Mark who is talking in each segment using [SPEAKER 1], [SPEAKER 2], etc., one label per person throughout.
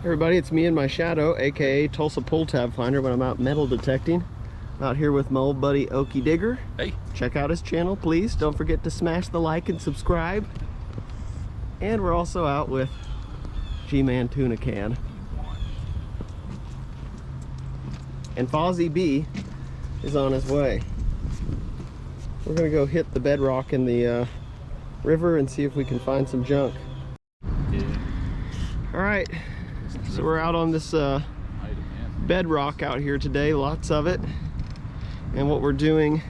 [SPEAKER 1] Everybody, it's me and my shadow, aka TulsaPllTbFndr, when I'm out metal detecting. I'm out here with my old buddy Okie Digger.
[SPEAKER 2] Hey.
[SPEAKER 1] Check out his channel, please. Don't forget to smash the like and subscribe. And we're also out with G-Man Tuna Can. And Fozzie B is on his way. We're gonna go hit the bedrock in the river and see if we can find some junk.
[SPEAKER 2] Yeah.
[SPEAKER 1] All right. So we're out on this bedrock out here today, lots of it. And what we're doing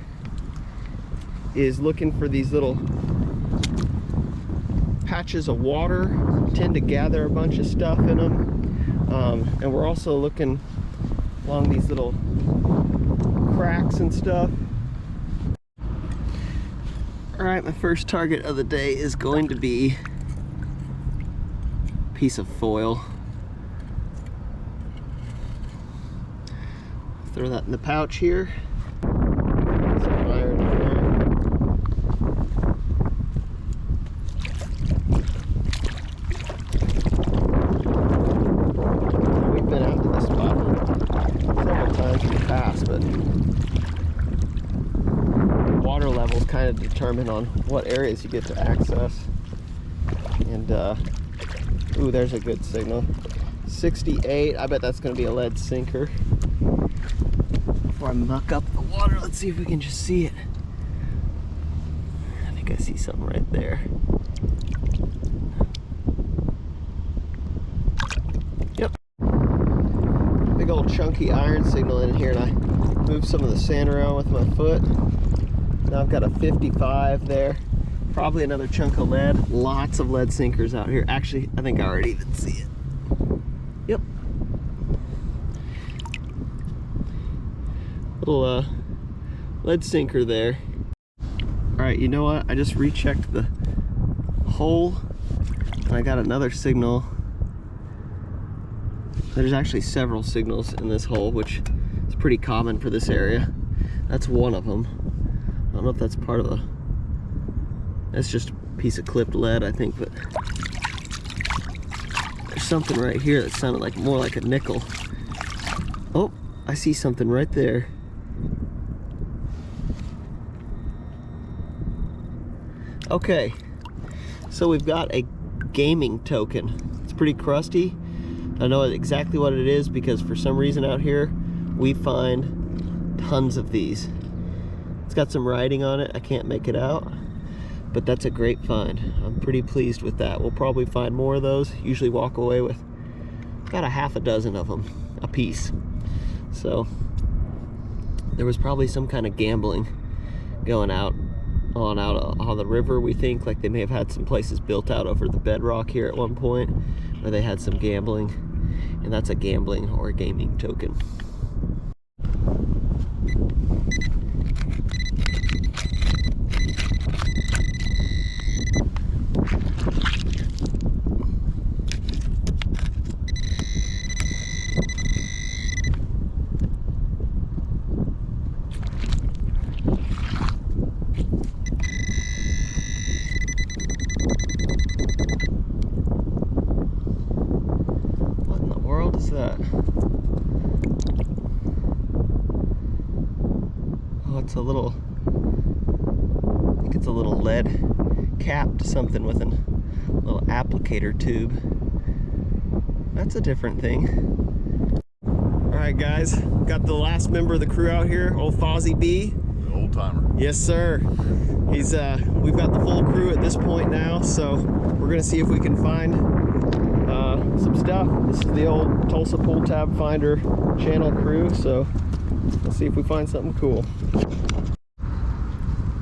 [SPEAKER 1] is looking for these little patches of water. Tend to gather a bunch of stuff in them. And we're also looking along these little cracks and stuff. All right, my first target of the day is going to be a piece of foil. Throw that in the pouch here. Some iron in there. We've been out to this spot several times in the past, but water levels kind of determine on what areas you get to access. And ooh, there's a good signal. 68. I bet that's going to be a lead sinker. Before I muck up the water, let's see if we can just see it. I think I see something right there. Yep. Big old chunky iron signal in here, and I moved some of the sand around with my foot. Now I've got a 55 there. Probably another chunk of lead. Lots of lead sinkers out here. Actually, I think I already even see it. Yep. Little lead sinker there. All right, you know what? I just rechecked the hole and I got another signal. There's actually several signals in this hole, which is pretty common for this area. That's one of them. I don't know if that's part of that's just a piece of clipped lead, I think, but there's something right here that sounded like more like a nickel. Oh, I see something right there. Okay, so we've got a gaming token. It's pretty crusty. I know exactly what it is because for some reason out here we find tons of these. It's got some writing on it. I can't make it out, but that's a great find. I'm pretty pleased with that. We'll probably find more of those. Usually walk away with about a half a dozen of them a piece. So there was probably some kind of gambling going out on the river, we think. Like they may have had some places built out over the bedrock here at one point where they had some gambling, and that's a gambling or a gaming token. That? Oh, it's a little, I think it's a little lead capped something with a little applicator tube. That's a different thing. All right, guys, got the last member of the crew out here, old Fozzie B.
[SPEAKER 2] The old timer.
[SPEAKER 1] Yes, sir. He's we've got the full crew at this point now, so we're gonna see if we can find some stuff. This is the old TulsaPllTbFndr channel crew, so let's see if we find something cool.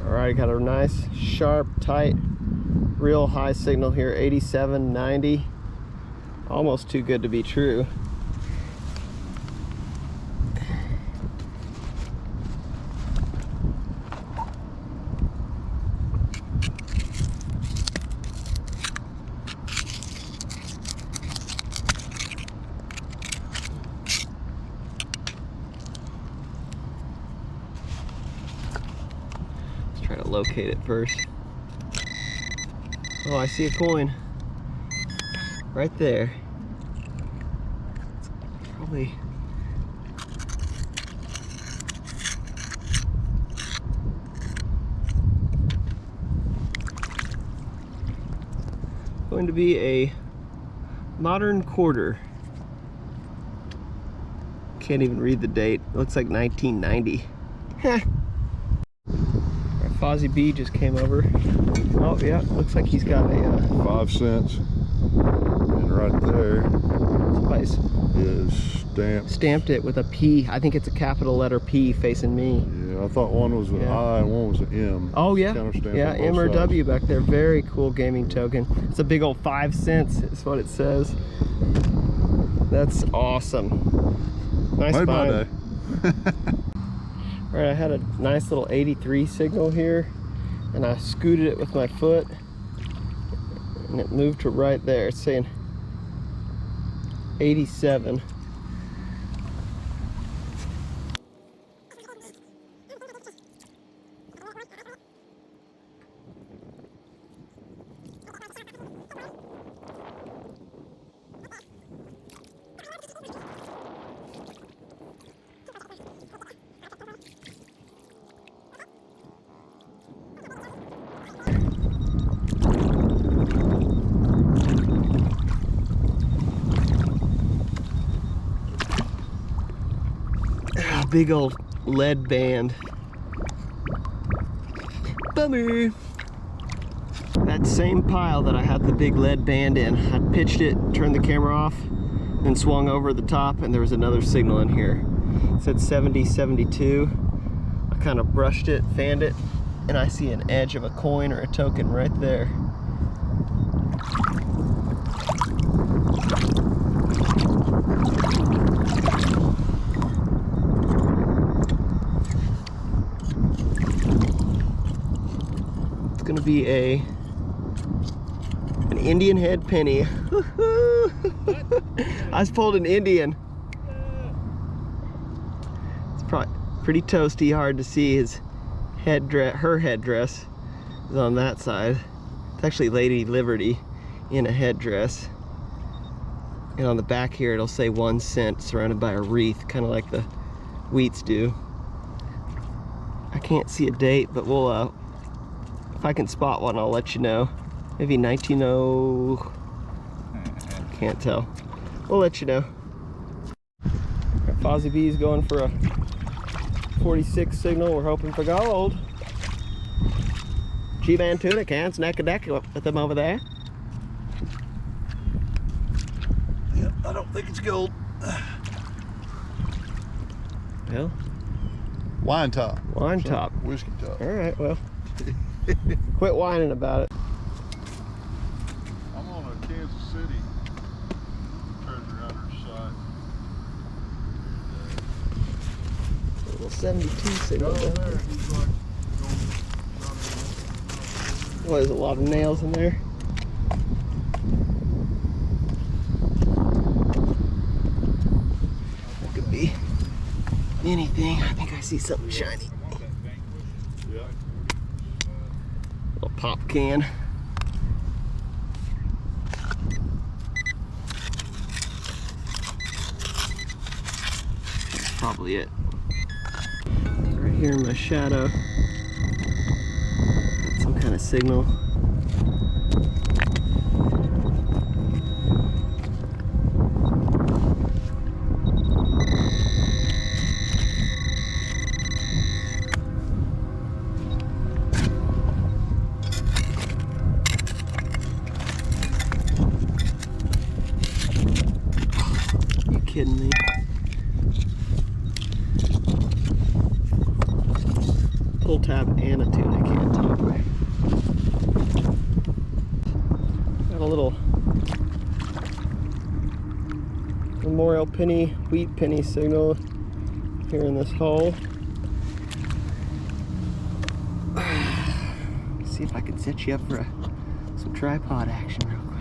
[SPEAKER 1] All right, got a nice, sharp, tight, real high signal here, 87, 90. Almost too good to be true. Try to locate it first. Oh, I see a coin right there. Probably. Going to be a modern quarter. Can't even read the date. Looks like 1990. Our Fozzie B just came over. Oh yeah, looks like he's got a
[SPEAKER 2] 5 cents. And right there
[SPEAKER 1] spice.
[SPEAKER 2] is
[SPEAKER 1] Stamped it with a P. I think it's a capital letter P facing me.
[SPEAKER 2] Yeah, I thought one was an I and one was an M.
[SPEAKER 1] Oh yeah, yeah, M or
[SPEAKER 2] sides.
[SPEAKER 1] W back there. Very cool gaming token. It's a big old 5 cents is what it says. That's awesome. Nice
[SPEAKER 2] Made my
[SPEAKER 1] find.
[SPEAKER 2] day.
[SPEAKER 1] All right, I had a nice little 83 signal here, and I scooted it with my foot, and it moved to right there. It's saying 87. Big old lead band. Bummer. That same pile that I had the big lead band in, I pitched it, turned the camera off, then swung over the top, and there was another signal in here. It said 70, 72. I kind of brushed it, fanned it, and I see an edge of a coin or a token right there. Gonna be an Indian head penny. I just pulled an Indian. It's probably pretty toasty, hard to see. His headdress, her headdress is on that side. It's actually Lady Liberty in a headdress. And on the back here it'll say 1 cent surrounded by a wreath, kind of like the wheats do. I can't see a date, but we'll if I can spot one, I'll let you know. Maybe 1900. Can't tell. We'll let you know. Our Fozzie B is going for a 46 signal. We're hoping for gold. G-Man tuna cans, neck and neck with them over there.
[SPEAKER 2] Yeah, I don't think it's gold.
[SPEAKER 1] Well,
[SPEAKER 2] Wine top.
[SPEAKER 1] wine top.
[SPEAKER 2] Whiskey top.
[SPEAKER 1] All right, well. Quit whining about it.
[SPEAKER 2] I'm on a Kansas City treasure hunter site.
[SPEAKER 1] A little 72 signal.
[SPEAKER 2] Go there. He's like,
[SPEAKER 1] Well, there's a lot of nails in there. That could be anything. I think I see something shiny.
[SPEAKER 2] yeah.
[SPEAKER 1] Little pop can. That's probably it. Right here in my shadow. Some kind of signal. Kidding me? Pull tab and a tuna can top. Got a little memorial penny, wheat penny signal here in this hole. See if I can set you up for some tripod action real quick.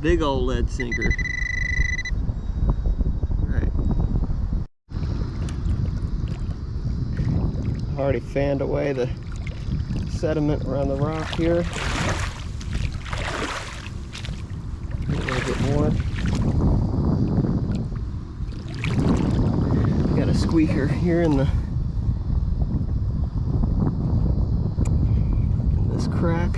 [SPEAKER 1] Big old lead sinker. Alright. Already fanned away the sediment around the rock here. A little bit more. Got a squeaker here in this crack.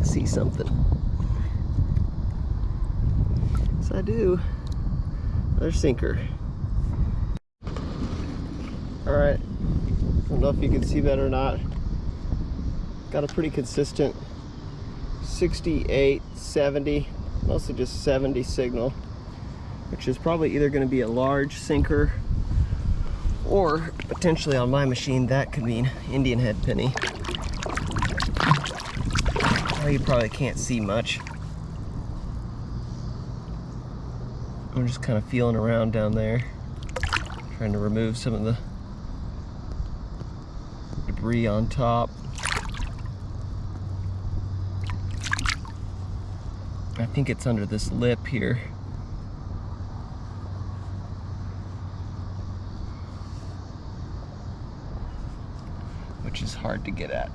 [SPEAKER 1] See something. Yes, I do. Another sinker. Alright. I don't know if you can see that or not. Got a pretty consistent 68, 70, mostly just 70 signal, which is probably either going to be a large sinker or potentially on my machine that could mean Indian head penny. You probably can't see much. I'm just kind of feeling around down there, trying to remove some of the debris on top. I think it's under this lip here. Which is hard to get at.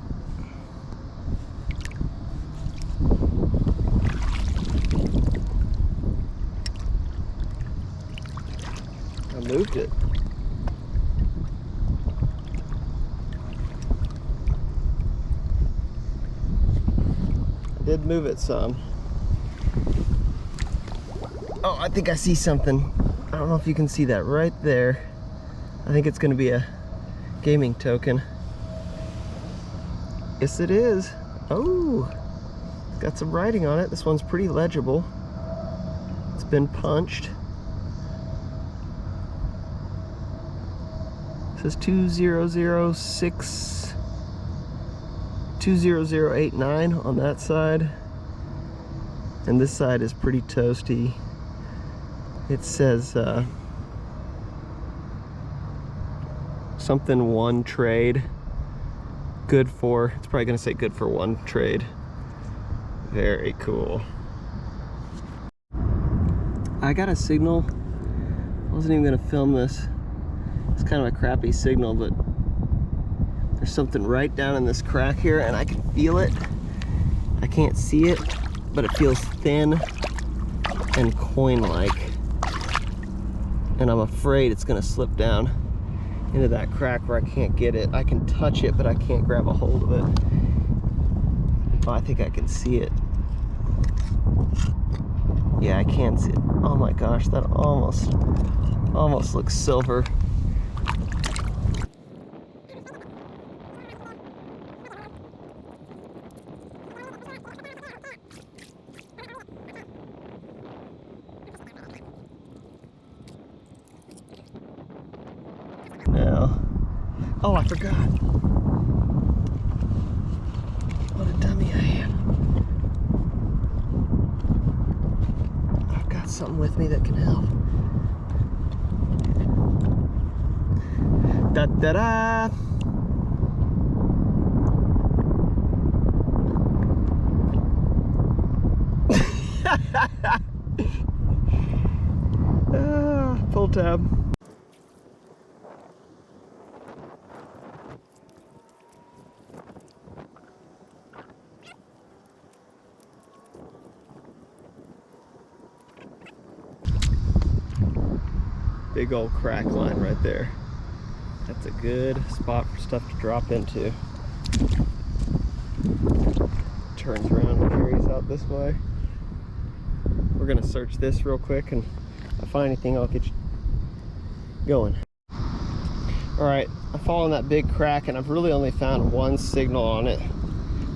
[SPEAKER 1] Moved it. I did move it some. Oh, I think I see something. I don't know if you can see that right there. I think it's going to be a gaming token. Yes, it is. Oh, it's got some writing on it. This one's pretty legible. It's been punched. It says 2006 20089 on that side, and this side is pretty toasty. It says something one trade, good for, it's probably gonna say good for one trade. Very cool. I got a signal. I wasn't even gonna film this. It's kind of a crappy signal, but there's something right down in this crack here and I can feel it. I can't see it, but it feels thin and coin-like. And I'm afraid it's gonna slip down into that crack where I can't get it. I can touch it, but I can't grab a hold of it. Oh, I think I can see it. Yeah, I can see it. Oh my gosh, that almost looks silver. Now, oh, I forgot. What a dummy I am. I've got something with me that can help. Da-da-da! Pull tab. Big old crack line right there. That's a good spot for stuff to drop into. Turns around and carries out this way. We're gonna search this real quick, and if I find anything, I'll get you going. Alright, I'm following that big crack, and I've really only found one signal on it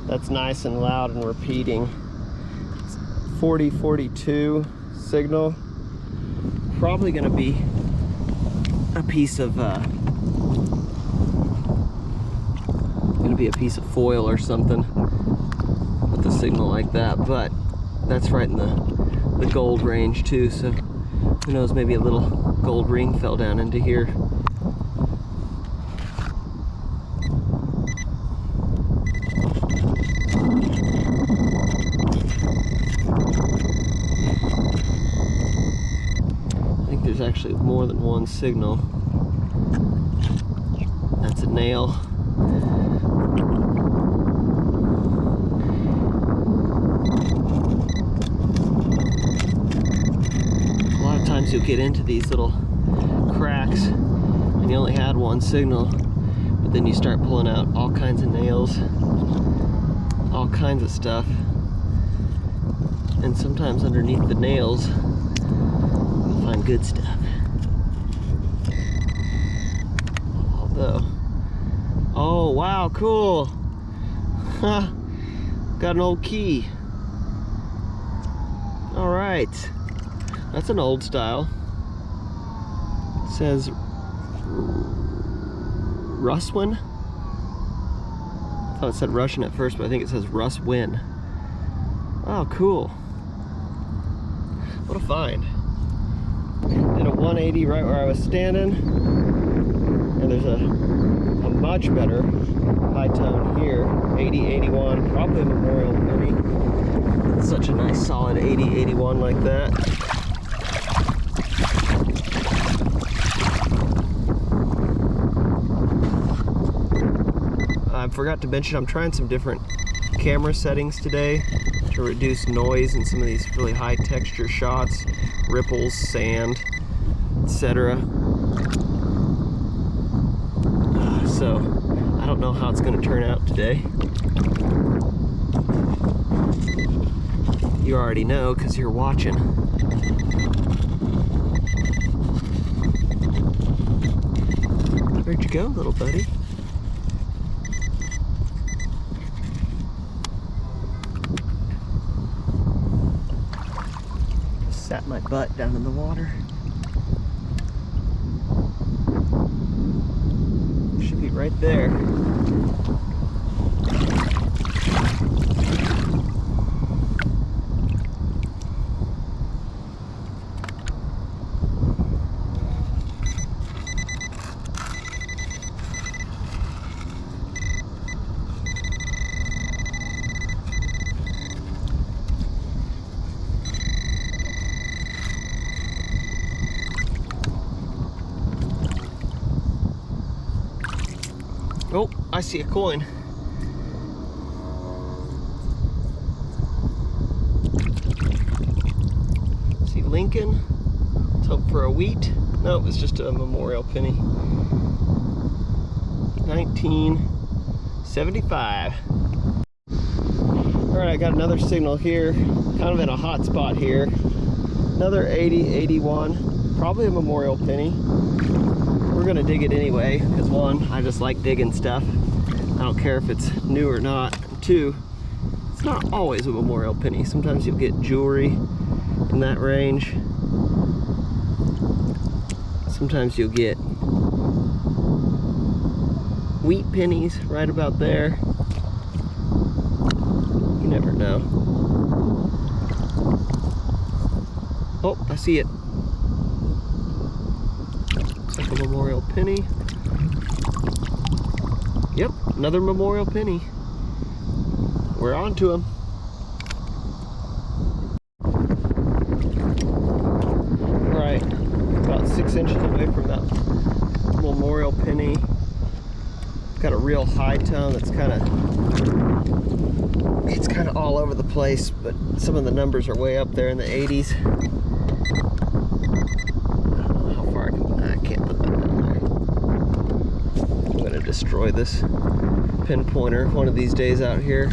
[SPEAKER 1] that's nice and loud and repeating. It's 4042 signal. Probably gonna be a piece of foil or something with a signal like that, but that's right in the gold range too, so Who knows, maybe a little gold ring fell down into here. I think there's actually more than one signal. That's a nail. A lot of times you'll get into these little cracks and you only had one signal, but then you start pulling out all kinds of nails, all kinds of stuff, and sometimes underneath the nails you'll find good stuff. Although, oh wow, cool. Huh. Got an old key. All right, that's an old style. It says Russwin. I thought it said Russian at first, but I think it says Russwin. Oh, cool. What a find. Did a 180 right where I was standing, and there's a much better high tone here. 80, 81, probably a memorial penny. Such a nice solid 80, 81 like that. I forgot to mention I'm trying some different camera settings today to reduce noise in some of these really high texture shots, ripples, sand, etc. So I don't know how it's going to turn out today. You already know because you're watching. Where'd you go, little buddy? Just sat my butt down in the water. Should be right there. Oh, I see a coin. See Lincoln. Let's hope for a wheat. No, it was just a memorial penny. 1975. Alright, I got another signal here. Kind of in a hot spot here. Another 80, 81. Probably a memorial penny. We're gonna dig it anyway, because one, I just like digging stuff. I don't care if it's new or not. Two, it's not always a memorial penny. Sometimes you'll get jewelry in that range. Sometimes you'll get wheat pennies right about there. You never know. Oh, I see it. A memorial penny. Yep, another memorial penny. We're on to them. Alright, about 6 inches away from that memorial penny. Got a real high tone that's kind of all over the place, but some of the numbers are way up there in the 80s. Destroy this pinpointer one of these days out here.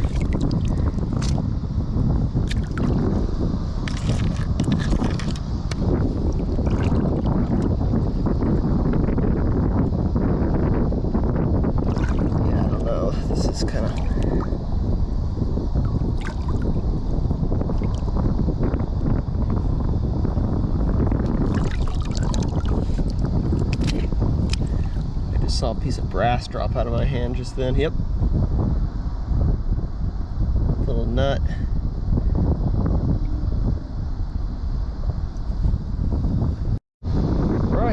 [SPEAKER 1] Yeah, I don't know. This is kind of... saw a piece of brass drop out of my hand just then. Yep. Little nut.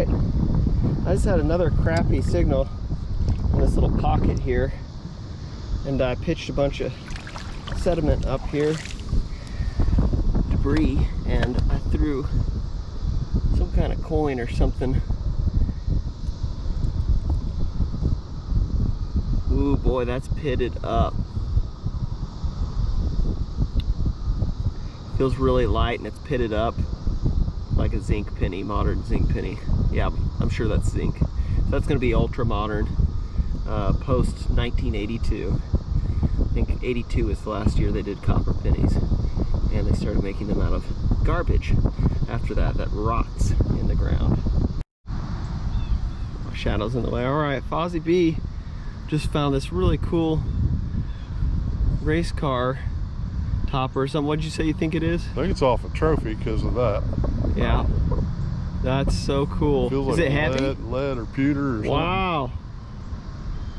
[SPEAKER 1] right. I just had another crappy signal in this little pocket here, and I pitched a bunch of sediment up here, debris, and I threw some kind of coin or something. Ooh boy, that's pitted up. Feels really light and it's pitted up like a zinc penny, modern zinc penny. Yeah, I'm sure that's zinc. So that's gonna be ultra modern, post 1982. I think 82 is the last year they did copper pennies, and they started making them out of garbage after that rots in the ground. My shadow's in the way. All right, Fozzie B just found this really cool race car topper or something. What did you say you think it is?
[SPEAKER 2] I think it's off a trophy because of that.
[SPEAKER 1] Yeah, that's so cool.
[SPEAKER 2] Feels
[SPEAKER 1] is
[SPEAKER 2] like
[SPEAKER 1] it heavy?
[SPEAKER 2] Lead or pewter or something.
[SPEAKER 1] Wow.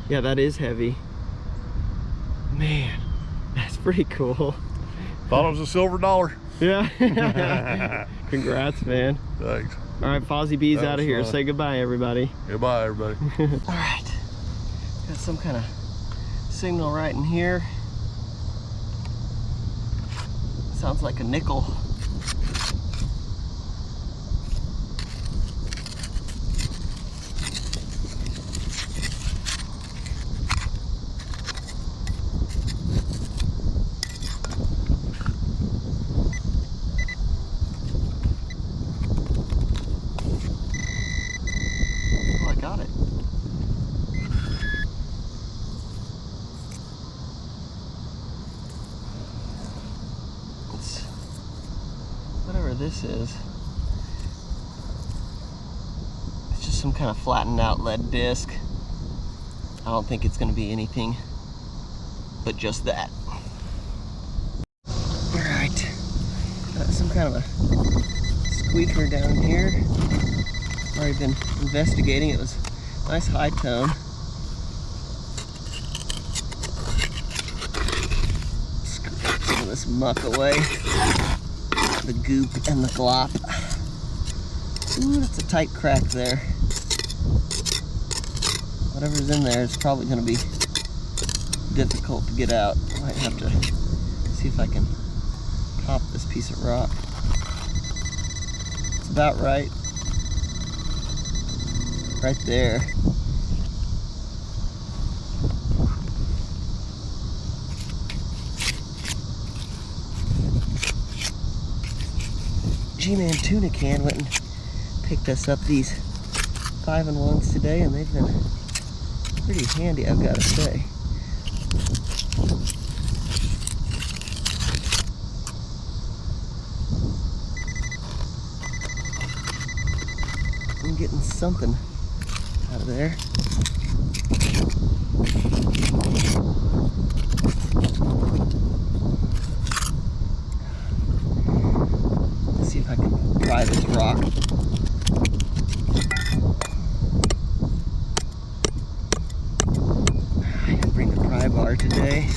[SPEAKER 1] Yeah, that is heavy. Man, that's pretty cool.
[SPEAKER 2] Thought it was a silver dollar.
[SPEAKER 1] Yeah. Congrats, man.
[SPEAKER 2] Thanks.
[SPEAKER 1] All right, Fozzie B's out of here.
[SPEAKER 2] Fun.
[SPEAKER 1] Say goodbye, everybody.
[SPEAKER 2] Goodbye, everybody.
[SPEAKER 1] All right. Got some kind of signal right in here. Sounds like a nickel. Oh, I got it. It's whatever this is. It's just some kind of flattened out lead disc. I don't think it's going to be anything but just that. Alright, got some kind of a squeaker down here. Already been investigating. It was a nice high tone. Scrape some of this muck away. The goop and the glop. Ooh, that's a tight crack there. Whatever's in there is probably going to be difficult to get out. I might have to see if I can pop this piece of rock. It's about right. Right there. G-Man Tuna Can went and picked us up these 5-in-1s today, and they've been pretty handy, I've got to say. I'm getting something out of there. Let's see if I can pry this rock. I didn't bring the pry bar today.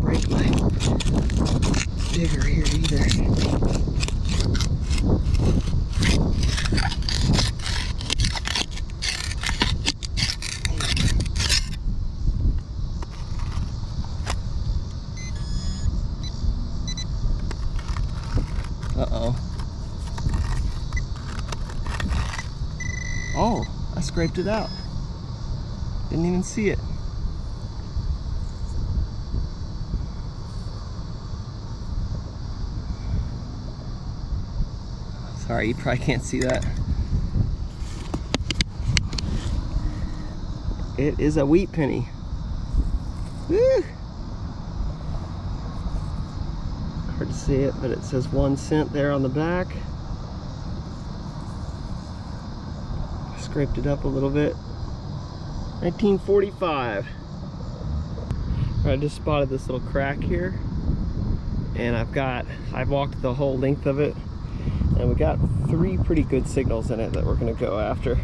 [SPEAKER 1] Break my digger here either. Uh-oh. Oh, I scraped it out. Didn't even see it. Sorry, you probably can't see that. It is a wheat penny. Woo! Hard to see it, but it says 1 cent there on the back. I scraped it up a little bit. 1945. I just spotted this little crack here, and I've walked the whole length of it, and we got 3 pretty good signals in it that we're gonna go after.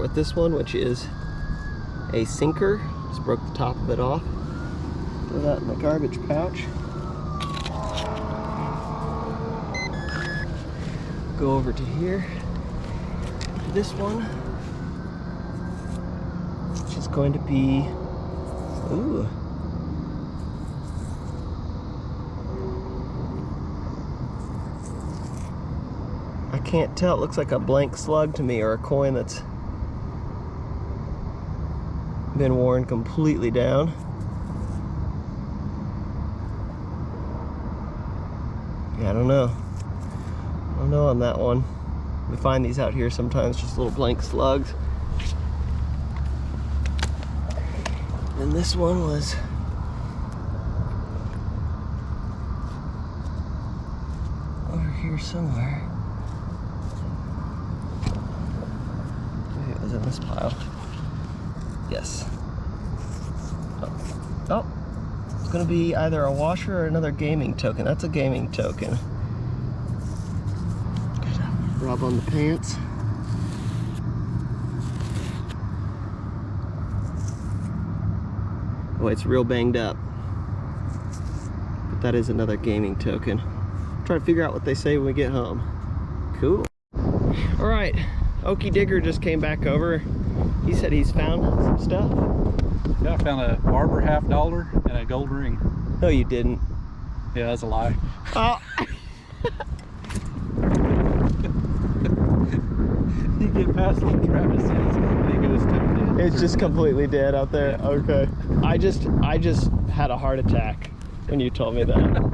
[SPEAKER 1] with this one, which is a sinker. Just broke the top of it off. Throw that in the garbage pouch. Go over to here, to this one, which is going to be, ooh. I can't tell, it looks like a blank slug to me, or a coin that's been worn completely down. Yeah, I don't know. I don't know on that one. We find these out here sometimes, just little blank slugs. And this one was over here somewhere. Maybe it was in this pile. Yes. Oh, it's gonna be either a washer or another gaming token. That's a gaming token. Rub on the pants. Oh, it's real banged up. But that is another gaming token. Try to figure out what they say when we get home. Cool. All right, Okie Digger just came back over. He said he's found some stuff.
[SPEAKER 3] Yeah, I found a barber $50 and a gold ring.
[SPEAKER 1] No, you didn't.
[SPEAKER 3] Yeah, that's a lie.
[SPEAKER 1] Oh.
[SPEAKER 3] You get past what Travis says, and he goes to
[SPEAKER 1] It's just completely dead out there.
[SPEAKER 3] Yeah.
[SPEAKER 1] Okay. I just had a heart attack when you told me that.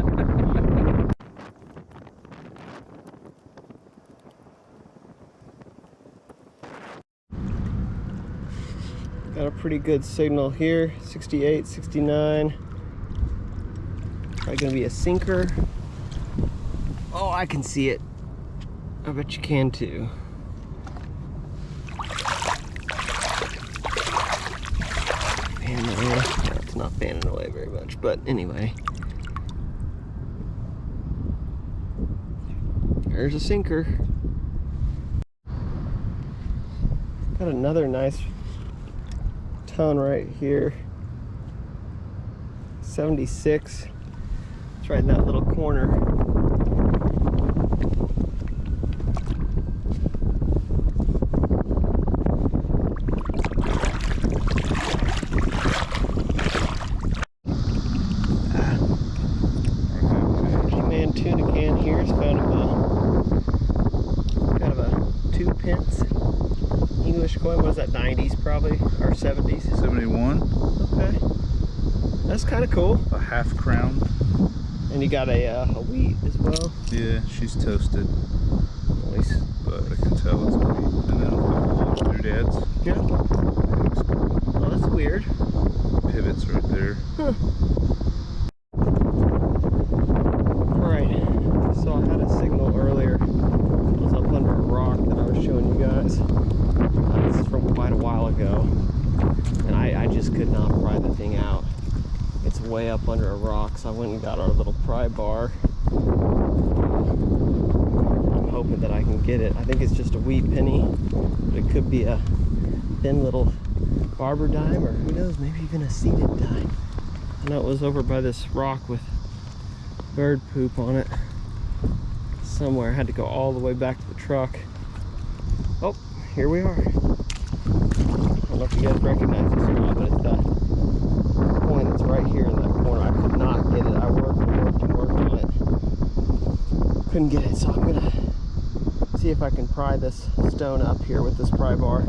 [SPEAKER 1] Got a pretty good signal here. 68, 69. Probably gonna be a sinker. Oh, I can see it. I bet you can too. Fanning away. No, it's not fanning away very much, but anyway. There's a sinker. Got another nice tone right here. 76. It's right in that little corner. G-Man tuna can here is found kind of a 2 pence English coin. What is that, 90s probably, or 70s?
[SPEAKER 2] 71.
[SPEAKER 1] Okay, that's kind of cool.
[SPEAKER 2] A half crown.
[SPEAKER 1] And you got a wheat as well.
[SPEAKER 2] Yeah, she's toasted,
[SPEAKER 1] Nice.
[SPEAKER 2] but I can tell it's a wheat. And then a couple of doodads.
[SPEAKER 1] Yeah.
[SPEAKER 2] Looks cool.
[SPEAKER 1] Oh, that's weird.
[SPEAKER 2] Pivots right there.
[SPEAKER 1] Huh. Alright, so I had a signal earlier. I was up under a rock that I was showing you guys. This is from quite a while ago. And I just could not pry the thing out. It's way up under a rock, so I went and got our little pry bar. I'm hoping that I can get it. I think it's just a wee penny, but it could be a thin little barber dime, or who knows, maybe even a seeded dime. I know it was over by this rock with bird poop on it somewhere. I had to go all the way back to the truck. Oh, here we are. I don't know if you guys recognize this spot, but it's that coin that's right here in that corner. I could not get it. I worked and worked and worked on it. Couldn't get it, so I'm gonna see if I can pry this stone up here with this pry bar.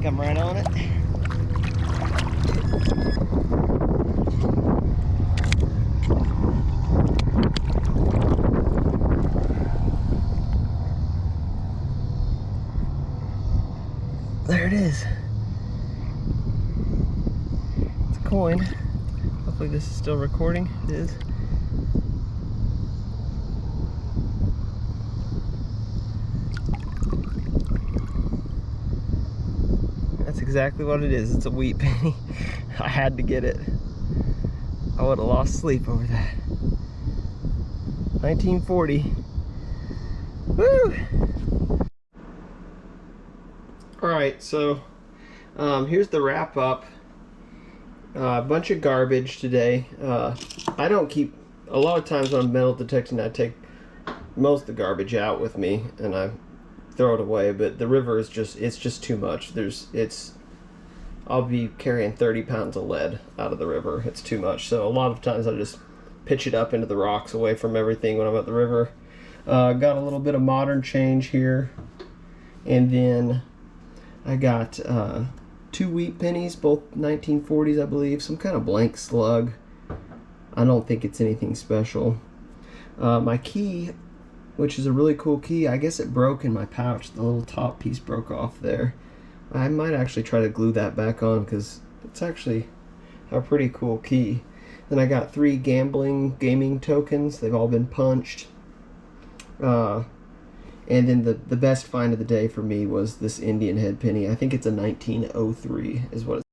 [SPEAKER 1] come right on it. There it is. It's a coin. Hopefully this is still recording. It is. That's exactly what it is. It's a wheat penny. I had to get it. I would have lost sleep over that. 1940. Woo! Alright, so here's the wrap up. A bunch of garbage today. I don't keep, a lot of times when I'm metal detecting, I take most of the garbage out with me and I throw it away, but the river is just, it's just too much. I'll be carrying 30 pounds of lead out of the river. It's too much. So a lot of times I just pitch it up into the rocks away from everything when I'm at the river. Got a little bit of modern change here. And then I got 2 wheat pennies, both 1940s, I believe. Some kind of blank slug. I don't think it's anything special. My key, which is a really cool key, I guess it broke in my pouch. The little top piece broke off there. I might actually try to glue that back on because it's actually a pretty cool key. Then I got 3 gaming tokens. They've all been punched. And then the best find of the day for me was this Indian head penny. I think it's a 1903 is what it's